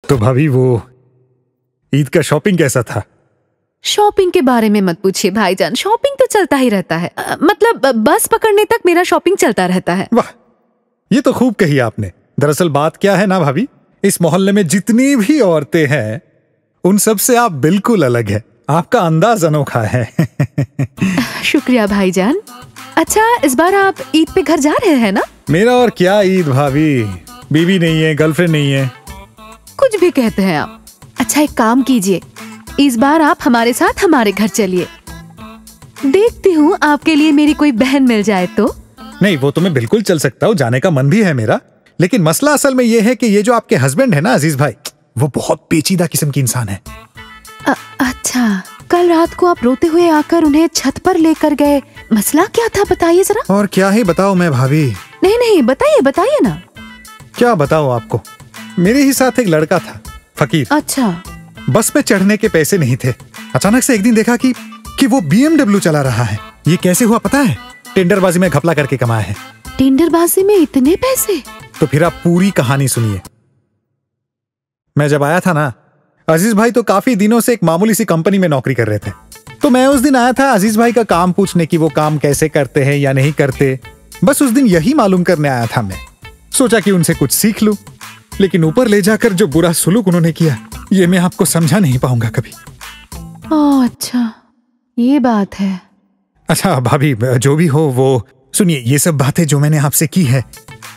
तो भाभी वो ईद का शॉपिंग कैसा था? शॉपिंग के बारे में मत पूछिए भाईजान, शॉपिंग तो चलता ही रहता है। मतलब बस पकड़ने तक मेरा शॉपिंग चलता रहता है। वाह, ये तो खूब कही आपने। दरअसल बात क्या है ना भाभी, इस मोहल्ले में जितनी भी औरतें हैं उन सब से आप बिल्कुल अलग है। आपका अंदाज अनोखा है। शुक्रिया भाईजान। अच्छा, इस बार आप ईद पे घर जा रहे हैं ना? मेरा और क्या ईद भाभी, बीवी नहीं है, गर्लफ्रेंड नहीं है। कुछ भी कहते हैं आप। अच्छा, एक काम कीजिए, इस बार आप हमारे साथ हमारे घर चलिए। देखती हूँ आपके लिए मेरी कोई बहन मिल जाए तो। नहीं, वो तो मैं बिल्कुल चल सकता हूँ, जाने का मन भी है मेरा। लेकिन मसला असल में ये है कि ये जो आपके हस्बैंड है ना अजीज भाई, वो बहुत पेचीदा किस्म की इंसान है। अच्छा, कल रात को आप रोते हुए आकर उन्हें छत पर लेकर गए, मसला क्या था बताइए जरा। और क्या ही बताओ मैं भाभी। नहीं नहीं, बताइए बताइए ना। क्या बताऊं आपको, मेरे ही साथ एक लड़का था, फकीर। अच्छा। बस में चढ़ने के पैसे नहीं थे। अचानक से एक दिन देखा कि वो BMW चला रहा है। ये कैसे हुआ पता है? टेंडरबाजी में घपला करके कमाया है। टेंडरबाजी में इतने पैसे? तो फिर आप पूरी कहानी सुनिए। मैं जब आया था ना, अजीज भाई तो काफी दिनों से एक मामूली सी कंपनी में नौकरी कर रहे थे। तो मैं उस दिन आया था अजीज भाई का काम पूछने की, वो काम कैसे करते हैं या नहीं करते। बस उस दिन यही मालूम करने आया था मैं। सोचा कि उनसे कुछ सीख लूं, लेकिन ऊपर ले जाकर जो बुरा सुलूक उन्होंने किया, ये मैं आपको समझा नहीं पाऊंगा कभी। ओह अच्छा, ये बात है। अच्छा भाभी, जो भी हो वो सुनिए, ये सब बातें जो मैंने आपसे की है,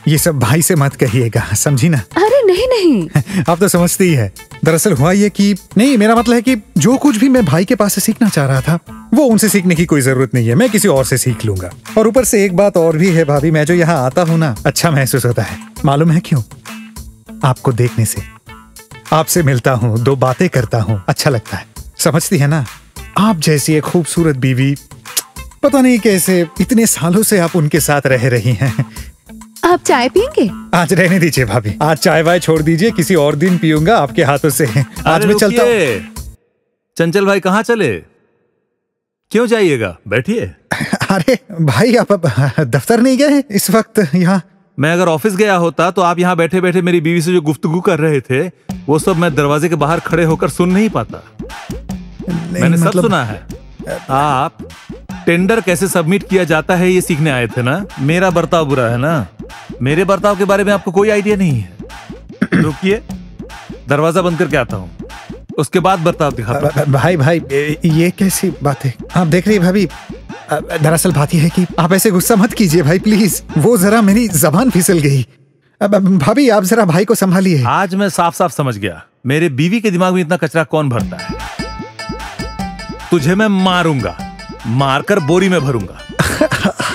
ये सब भाई से मत कहिएगा, समझी ना? अरे नहीं नहीं। आप तो समझती ही है। दरअसल हुआ ये कि नहीं, मेरा मतलब है कि जो कुछ भी मैं भाई के पास से सीखना चाह रहा था, वो उनसे सीखने की कोई जरूरत नहीं है, मैं किसी और से सीख लूंगा। और ऊपर से एक बात और भी है भाभी, मैं जो यहाँ आता हूँ ना, अच्छा महसूस होता है। मालूम है क्यों? आपको देखने से, आपसे मिलता हूँ, दो बातें करता हूँ, अच्छा लगता है। समझती है ना? आप जैसी एक खूबसूरत बीवी, पता नहीं कैसे इतने सालों से आप उनके साथ रह रही हैं। आप चाय पियेंगे? आज रहने दीजिए भाभी, आज चाय वाय छोड़ दीजिए, किसी और दिन पीऊंगा आपके हाथों से। आज मैं चलता हूँ। चंचल भाई कहाँ चले? क्यों जाइएगा, बैठिए। अरे भाई, आप दफ्तर नहीं गए इस वक्त यहाँ? मैं अगर ऑफिस गया होता तो आप यहाँ बैठे बैठे मेरी बीवी से जो गुफ्तगू कर रहे थे, वो सब मैं दरवाजे के बाहर खड़े होकर सुन नहीं पाता। मैंने सब सुना है। आप टेंडर कैसे सबमिट किया जाता है ये सीखने आए थे ना? मेरा बर्ताव बुरा है ना? मेरे बर्ताव के बारे में आपको कोई आइडिया नहीं है। रुकिए, दरवाजा बंद करके आता हूँ, उसके बाद बर्ताव दिखाता हूँ। भाई, ये कैसी बात है? आप देख रही भाभी, दरअसल बात यह है कि आप ऐसे गुस्सा मत कीजिए भाई, प्लीज। वो जरा मेरी जबान फिसल गई। भाभी, आप जरा भाई को संभालिए। आज मैं साफ साफ समझ गया, मेरे बीवी के दिमाग में इतना कचरा कौन भरता है। तुझे मैं मारूंगा, मारकर बोरी में भरूंगा।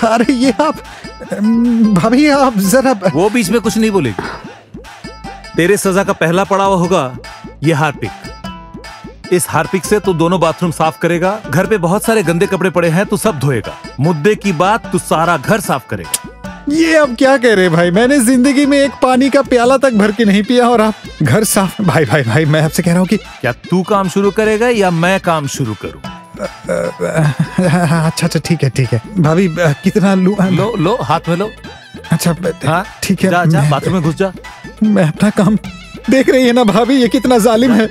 अरे ये आप भाभी, आप जरा। वो बीच में कुछ नहीं बोलेगी। तेरे सजा का पहला पड़ाव होगा ये हार्पिक। इस हार्पिक से तू दोनों बाथरूम साफ करेगा, घर पे बहुत सारे गंदे कपड़े पड़े हैं तू सब धोएगा, मुद्दे की बात तू सारा घर साफ करेगा। ये अब क्या कह रहे भाई? मैंने जिंदगी में एक पानी का प्याला तक भर के नहीं पिया और आप घर साफ? भाई, मैं आपसे कह रहा हूँ कि क्या तू काम शुरू करेगा या मैं काम शुरू करूँ? अच्छा ठीक है भाभी, कितना लो हाथ में लो। अच्छा हाँ ठीक है, जा बाथरूम में घुस जा। मैं अपना काम देख रही है ना भाभी, ये कितना जालिम है।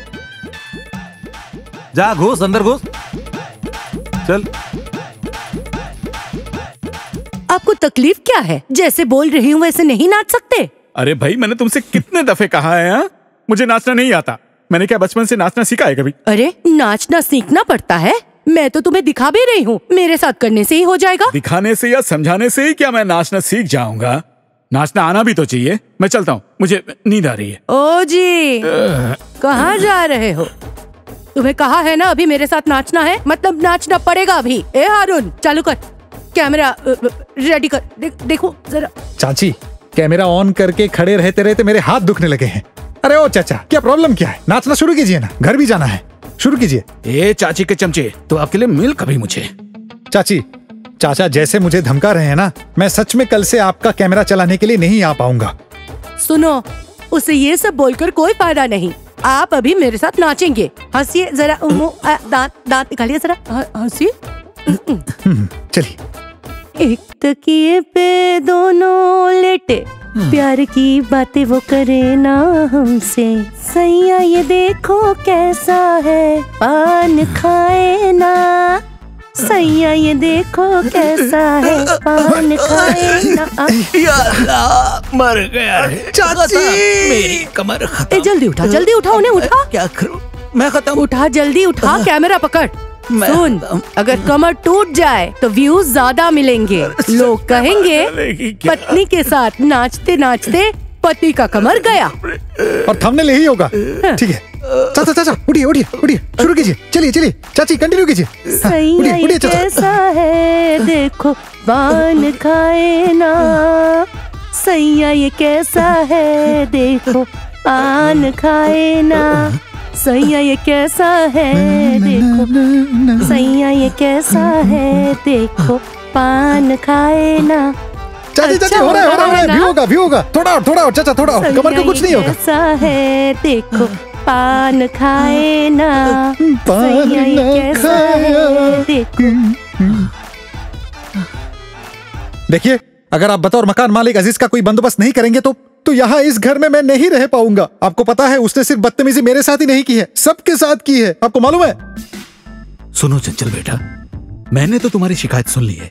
जा घुस, अंदर घुस, चल। आपको तकलीफ क्या है? जैसे बोल रही हूँ वैसे नहीं नाच सकते? अरे भाई, मैंने तुमसे कितने दफे कहा है, हाँ? मुझे नाचना नहीं आता। मैंने क्या बचपन से नाचना सीखा है कभी? अरे नाचना सीखना पड़ता है। मैं तो तुम्हें दिखा भी रही हूँ, मेरे साथ करने से ही हो जाएगा। दिखाने से या समझाने से ही क्या मैं नाचना सीख जाऊंगा? नाचना आना भी तो चाहिए। मैं चलता हूँ, मुझे नींद आ रही है। ओ जी, कहाँ जा रहे हो? तुम्हें कहा है ना अभी मेरे साथ नाचना है, मतलब नाचना पड़ेगा अभी। ए हारून, चालू कर, कैमरा रेडी कर। देखो जरा। चाची, कैमरा ऑन करके खड़े रहते रहते मेरे हाथ दुखने लगे हैं। अरे ओ चाचा, क्या प्रॉब्लम क्या है? नाचना शुरू कीजिए ना, घर भी जाना है, शुरू कीजिए। ए चाची के चमचे, तो अकेले मिल कभी मुझे। चाचा जैसे मुझे धमका रहे हैं ना, मैं सच में कल से आपका कैमरा चलाने के लिए नहीं आ पाऊंगा। सुनो, उसे ये सब बोलकर कोई फायदा नहीं। आप अभी मेरे साथ नाचेंगे। हंसिए जरा, दांत निकालिए जरा, हंसिए। चलिए। एक तकिए पे दोनों लेटे, प्यार की बातें वो करे ना हमसे। सैया ये देखो कैसा है, पान खाए ना। सैया ये देखो कैसा है, पान खाए ना। मर गया रे। चाची! मेरी कमर खत्म। जल्दी उठा, जल्दी उठा, उन्हें उठा। क्या करूं मैं? खत्म। उठा, जल्दी उठा, कैमरा पकड़। सुन, अगर कमर टूट जाए तो व्यूज ज्यादा मिलेंगे। लोग कहेंगे पत्नी के साथ नाचते नाचते पति का कमर गया। और थंबनेल यही होगा। ठीक है चाचा, चाचा उठिए उठिए उठिए, शुरू कीजिए। चलिए चलिए चाची, कंटिन्यू कीजिए। सैया ये कैसा है, देखो पान खाए ना। सैया ये कैसा है, देखो पान खाए ना। सैया ये कैसा है, देखो। सैया ये कैसा है, देखो पान खाए ना। चाची चाची, हो रहा है, व्यू होगा। थोड़ा और चाचा, थोड़ा और। कमर का कुछ नहीं होगा। कैसा है, देखो पान खाए ना। सैया ये कैसा है, देखो। देखिए, अगर आप बतौर मकान मालिक अजीज का कोई बंदोबस्त नहीं करेंगे तो यहाँ इस घर में मैं नहीं रह पाऊंगा। आपको पता है, उसने सिर्फ बदतमीजी मेरे साथ ही नहीं की है, सबके साथ की है। आपको मालूम है? सुनो चंचल बेटा, मैंने तो तुम्हारी शिकायत सुन ली है,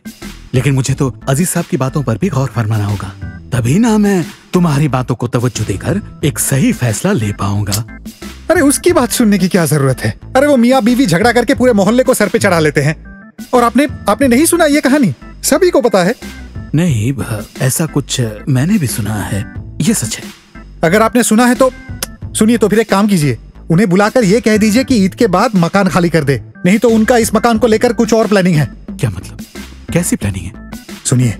लेकिन मुझे तो अजीज साहब की बातों पर भी गौर फरमाना होगा, तभी ना मैं तुम्हारी बातों को तवज्जो देकर एक सही फैसला ले पाऊंगा। अरे उसकी बात सुनने की क्या जरूरत है? अरे वो मियाँ बीवी झगड़ा करके पूरे मोहल्ले को सर पे चढ़ा लेते हैं। और आपने नहीं सुना ये कहानी? सभी को पता है। नहीं, ऐसा कुछ मैंने भी सुना है, ये सच है। अगर आपने सुना है तो सुनिए, तो फिर एक काम कीजिए, उन्हें बुलाकर ये कह दीजिए कि ईद के बाद मकान खाली कर दे, नहीं तो उनका इस मकान को लेकर कुछ और प्लानिंग है। क्या मतलब? कैसी प्लानिंग है? सुनिए,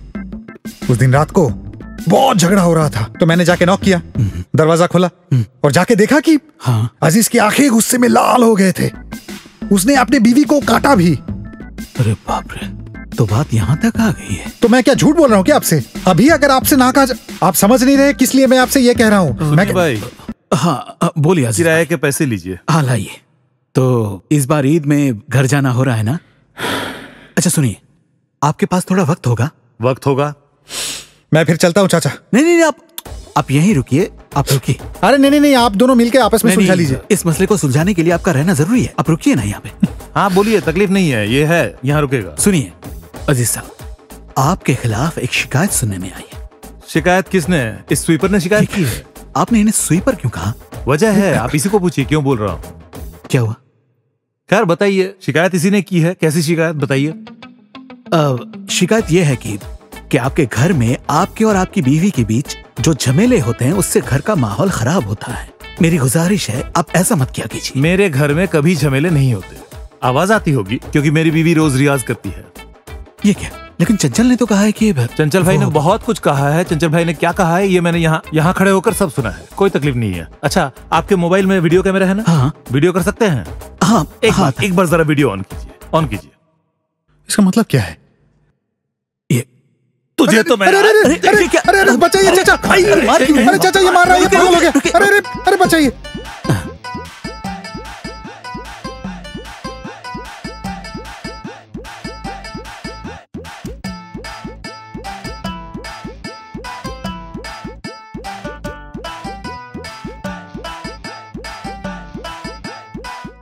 उस दिन रात को बहुत झगड़ा हो रहा था, तो मैंने जाके नॉक किया, दरवाजा खोला और जाके देखा कि हाँ। अजीज की आंखें गुस्से में लाल हो गए थे। उसने अपनी बीवी को काटा भी। अरे बाप रे, तो बात यहाँ तक आ गई है। तो मैं क्या झूठ बोल रहा हूँ क्या आपसे? अभी अगर आपसे ना कहा, आप समझ नहीं रहे किस लिए मैं आपसे ये कह रहा हूँ। मैं भाई, हाँ बोलिए। किराए के पैसे लीजिए। हाँ लाइए। तो इस बार ईद में घर जाना हो रहा है ना? अच्छा सुनिए, आपके पास थोड़ा वक्त होगा? वक्त होगा। मैं फिर चलता हूँ चाचा। नहीं, आप यहीं रुकिए, आप रुकिए। अरे नहीं, आप दोनों मिलकर आपस में सुलझा लीजिए। इस मसले को सुलझाने के लिए आपका रहना जरूरी है, आप रुकिए ना यहाँ पे। हाँ बोलिए, तकलीफ नहीं है, ये है, यहाँ रुकेगा। सुनिए अजीज साहब, आपके खिलाफ एक शिकायत सुनने में आई है। शिकायत किसने? इस स्वीपर ने शिकायत की है। आपने इन्हें स्वीपर क्यों कहा? वजह है, आप इसी को पूछिए क्यों बोल रहा हूँ। क्या हुआ? खैर बताइए, शिकायत इसी ने की है। कैसी शिकायत बताइए? शिकायत यह है कि आपके घर में आपके और आपकी बीवी के बीच जो झमेले होते हैं उससे घर का माहौल खराब होता है। मेरी गुजारिश है आप ऐसा मत किया कीजिए। मेरे घर में कभी झमेले नहीं होते। आवाज आती होगी क्योंकि मेरी बीवी रोज रियाज करती है। ये क्या? लेकिन चंचल ने तो कहा है कि चंचल भाई ने बहुत कुछ कहा है। चंचल भाई ने क्या कहा है ये मैंने यहाँ खड़े होकर सब सुना है। कोई तकलीफ नहीं है। अच्छा, आपके मोबाइल में वीडियो कैमरा है ना? हाँ। वीडियो कर सकते हैं? हाँ। एक बार जरा वीडियो ऑन कीजिए। इसका मतलब क्या है? ये तुझे तो मैं अरे बचाइए चाचा। अरे चाचा, ये मार रहा है, ये पागल हो गया। अरे बचाइए।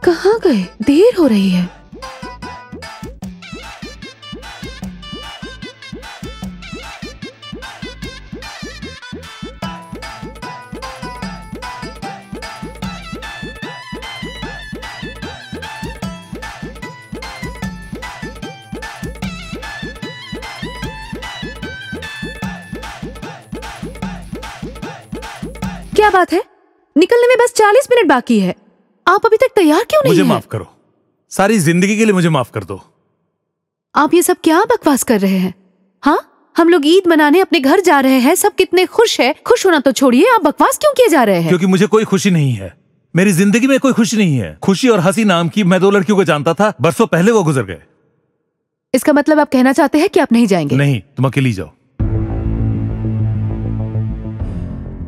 कहाँ गए? देर हो रही है। क्या बात है? निकलने में बस 40 मिनट बाकी है। आप अभी तक तैयार क्यों नहीं मुझे हैं? माफ करो, सारी जिंदगी के लिए मुझे माफ कर दो। आप ये सब क्या बकवास कर रहे हैं? हाँ, हम लोग ईद मनाने अपने घर जा रहे हैं, सब कितने खुश है। खुश होना तो छोड़िए, आप बकवास क्यों किए जा रहे हैं? क्योंकि मुझे कोई खुशी नहीं है। मेरी जिंदगी में कोई खुशी नहीं है। खुशी और हंसी नाम की मैं 2 लड़कियों को जानता था, बरसों पहले वो गुजर गए। इसका मतलब आप कहना चाहते हैं कि आप नहीं जाएंगे? नहीं, तुम अकेली जाओ।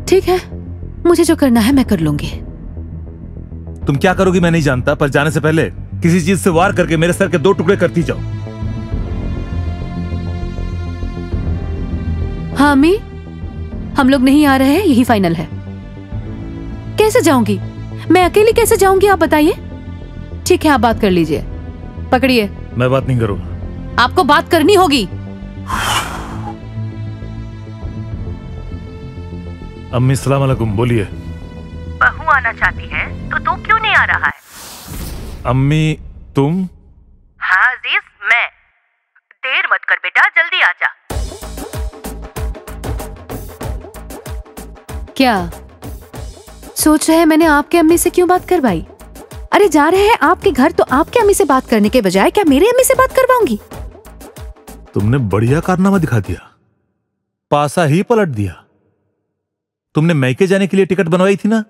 ठीक है, मुझे जो करना है मैं कर लूंगी। तुम क्या करोगी मैं नहीं जानता, पर जाने से पहले किसी चीज से वार करके मेरे सर के 2 टुकड़े करती जाओ। हाँ अम्मी, हम लोग नहीं आ रहे हैं, यही फाइनल है। कैसे जाऊंगी? मैं अकेली कैसे जाऊंगी आप बताइए। ठीक है आप बात कर लीजिए, पकड़िए। मैं बात नहीं करूंगा। आपको बात करनी होगी। अम्मी सलाम अलैकुम, बोलिए। बहू आना चाहती है तो तू क्यों नहीं आ रहा है? अम्मी तुम? हाँ अजीज, मैं। देर मत कर बेटा, जल्दी आ जा। क्या सोच रहे हैं मैंने आपके अम्मी से क्यों बात करवाई? अरे जा रहे हैं आपके घर तो आपके अम्मी से बात करने के बजाय क्या मेरे अम्मी से बात करवाऊंगी? तुमने बढ़िया कारनामा दिखा दिया, पासा ही पलट दिया। तुमने मैके जाने के लिए टिकट बनवाई थी ना?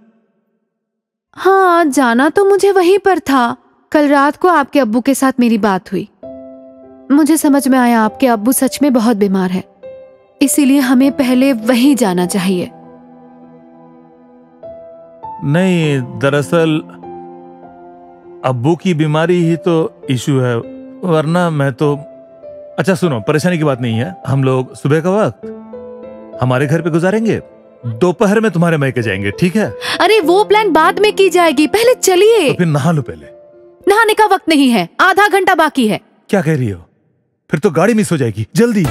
हाँ जाना तो मुझे वहीं पर था। कल रात को आपके अब्बू के साथ मेरी बात हुई। मुझे समझ में आया आपके अब्बू सच में बहुत बीमार है, इसीलिए हमें पहले वहीं जाना चाहिए। नहीं, दरअसल अब्बू की बीमारी ही तो इशू है, वरना मैं तो। अच्छा सुनो, परेशानी की बात नहीं है। हम लोग सुबह का वक्त हमारे घर पे गुजारेंगे, दोपहर में तुम्हारे मैके जाएंगे, ठीक है? अरे वो प्लान बाद में की जाएगी, पहले चलिए। तो फिर नहा लो पहले। नहाने का वक्त नहीं है, आधा घंटा बाकी है। क्या कह रही हो? फिर तो गाड़ी मिस हो जाएगी, जल्दी।